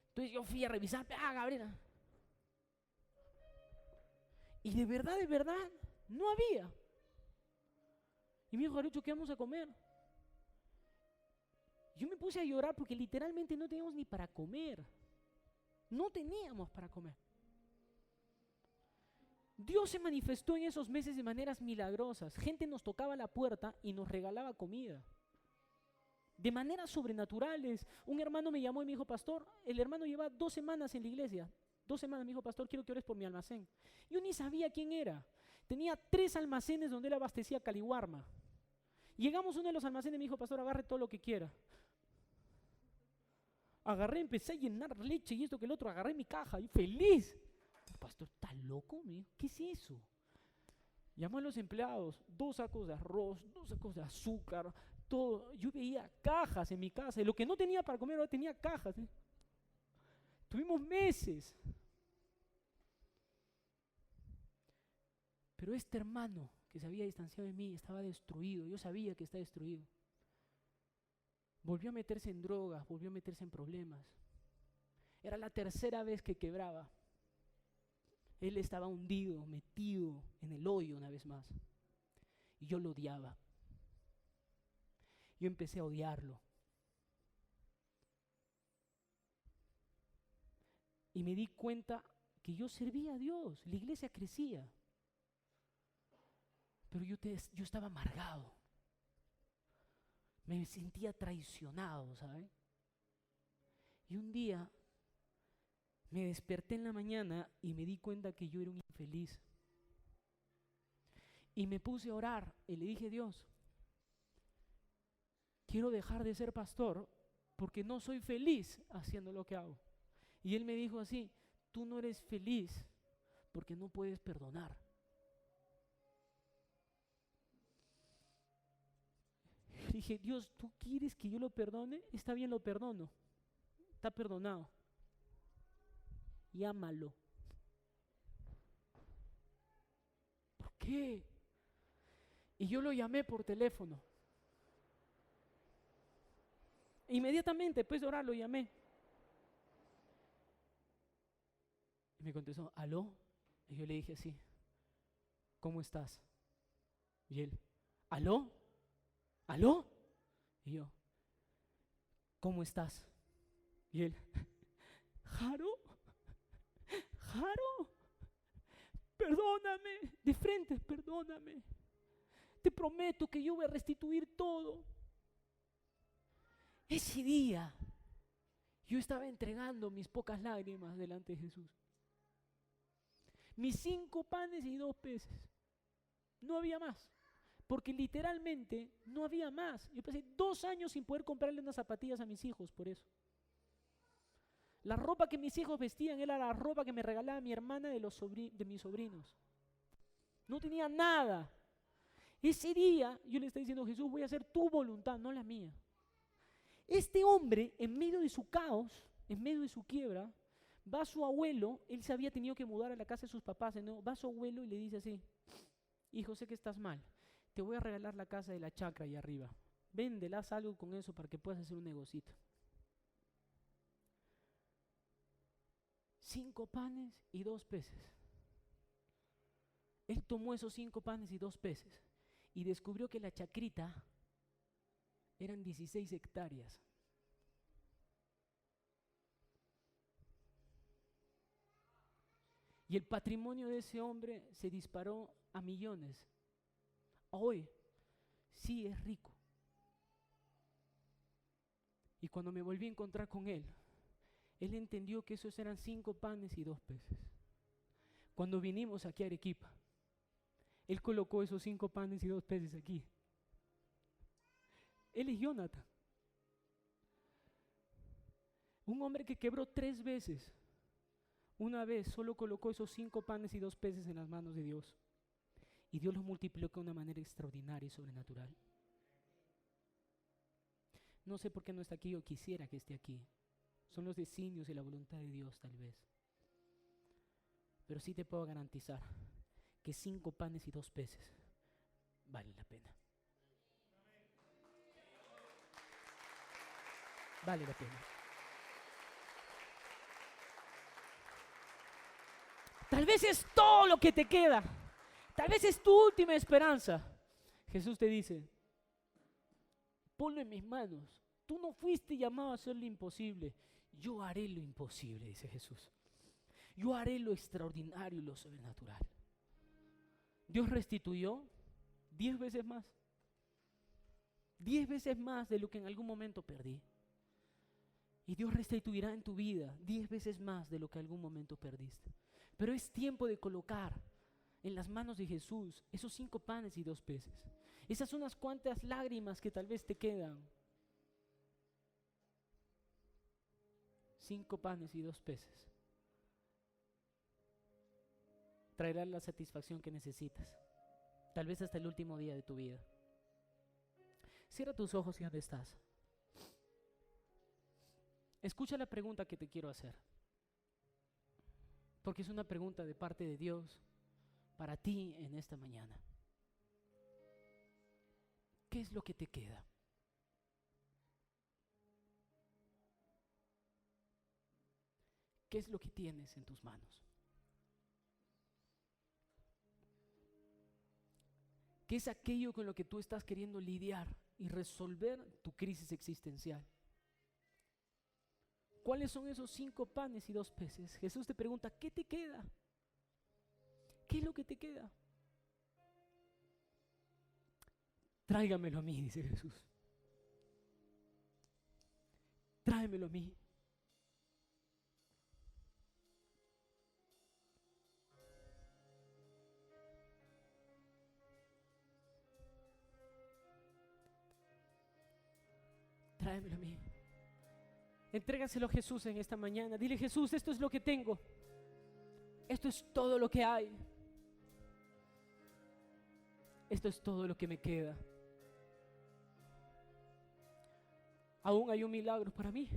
S1: Entonces yo fui a revisar: Gabriela. Y de verdad, no había. Y me dijo: Jarocho, ¿qué vamos a comer? Yo me puse a llorar porque literalmente no teníamos ni para comer. No teníamos para comer. Dios se manifestó en esos meses de maneras milagrosas. Gente nos tocaba la puerta y nos regalaba comida. De maneras sobrenaturales. Un hermano me llamó y me dijo: pastor, el hermano lleva 2 semanas en la iglesia. 2 semanas me dijo: pastor, quiero que ores por mi almacén. Yo ni sabía quién era. Tenía 3 almacenes donde él abastecía caliwarma. Llegamos a uno de los almacenes y me dijo: pastor, agarre todo lo que quiera. Agarré, empecé a llenar leche y esto que el otro, agarré mi caja y feliz. Pastor, ¿estás loco? ¿Qué es eso? Llamó a los empleados: 2 sacos de arroz, 2 sacos de azúcar, todo. Yo veía cajas en mi casa y lo que no tenía para comer ahora tenía cajas. Tuvimos meses. Pero este hermano que se había distanciado de mí estaba destruido. Yo sabía que estaba destruido. Volvió a meterse en drogas, volvió a meterse en problemas. Era la tercera vez que quebraba. Él estaba hundido, metido en el hoyo una vez más. Y yo lo odiaba. Yo empecé a odiarlo. Y me di cuenta que yo servía a Dios, la iglesia crecía. Pero yo estaba amargado. Me sentía traicionado, ¿sabes? Y un día me desperté en la mañana y me di cuenta que yo era un infeliz. Y me puse a orar y le dije: Dios, quiero dejar de ser pastor porque no soy feliz haciendo lo que hago. Y él me dijo así: tú no eres feliz porque no puedes perdonar. Y dije: Dios, ¿tú quieres que yo lo perdone? Está bien, lo perdono. Está perdonado. Y ámalo. ¿Por qué? Y yo lo llamé por teléfono. Inmediatamente, después de orar, lo llamé. Y me contestó: ¿aló? Y yo le dije así: ¿cómo estás? Y él: ¿aló? ¿Aló? Y yo: ¿cómo estás? Y él, Jaro, perdóname, de frente, perdóname. Te prometo que yo voy a restituir todo. Ese día yo estaba entregando mis pocas lágrimas delante de Jesús. Mis 5 panes y 2 peces. No había más. Porque literalmente no había más. Yo pasé 2 años sin poder comprarle unas zapatillas a mis hijos por eso. La ropa que mis hijos vestían era la ropa que me regalaba mi hermana de mis sobrinos. No tenía nada. Ese día yo le estaba diciendo, Jesús, voy a hacer tu voluntad, no la mía. Este hombre, en medio de su caos, en medio de su quiebra, va a su abuelo. Él se había tenido que mudar a la casa de sus papás, ¿no? Va a su abuelo y le dice así, hijo, sé que estás mal, te voy a regalar la casa de la chacra ahí arriba. Véndela, haz algo con eso para que puedas hacer un negocito. 5 panes y 2 peces. Él tomó esos 5 panes y 2 peces y descubrió que la chacrita eran 16 hectáreas. Y el patrimonio de ese hombre se disparó a millones. Hoy sí es rico. Y cuando me volví a encontrar con él entendió que esos eran 5 panes y 2 peces. Cuando vinimos aquí a Arequipa, él colocó esos 5 panes y 2 peces aquí. Él es Jonathan. Un hombre que quebró 3 veces. Una vez solo colocó esos 5 panes y 2 peces en las manos de Dios. Y Dios los multiplicó de una manera extraordinaria y sobrenatural. No sé por qué no está aquí, o quisiera que esté aquí. Son los designios y la voluntad de Dios, tal vez. Pero sí te puedo garantizar que 5 panes y 2 peces vale la pena. Vale la pena. Tal vez es todo lo que te queda. Tal vez es tu última esperanza. Jesús te dice, ponlo en mis manos. Tú no fuiste llamado a hacer lo imposible. Yo haré lo imposible, dice Jesús. Yo haré lo extraordinario y lo sobrenatural. Dios restituyó 10 veces más. 10 veces más de lo que en algún momento perdí. Y Dios restituirá en tu vida 10 veces más de lo que en algún momento perdiste. Pero es tiempo de colocar en las manos de Jesús esos 5 panes y 2 peces. Esas unas cuantas lágrimas que tal vez te quedan. 5 panes y 2 peces traerán la satisfacción que necesitas, tal vez hasta el último día de tu vida. Cierra tus ojos y ¿dónde estás? Escucha la pregunta que te quiero hacer, porque es una pregunta de parte de Dios para ti en esta mañana. ¿Qué es lo que te queda? ¿Qué es lo que tienes en tus manos? ¿Qué es aquello con lo que tú estás queriendo lidiar y resolver tu crisis existencial? ¿Cuáles son esos 5 panes y 2 peces? Jesús te pregunta, ¿qué te queda? ¿Qué es lo que te queda? Tráigamelo a mí, dice Jesús. Tráemelo a mí. Tráemelo a mí. Entrégaselo a Jesús en esta mañana. Dile, Jesús, esto es lo que tengo. Esto es todo lo que hay. Esto es todo lo que me queda. Aún hay un milagro para mí.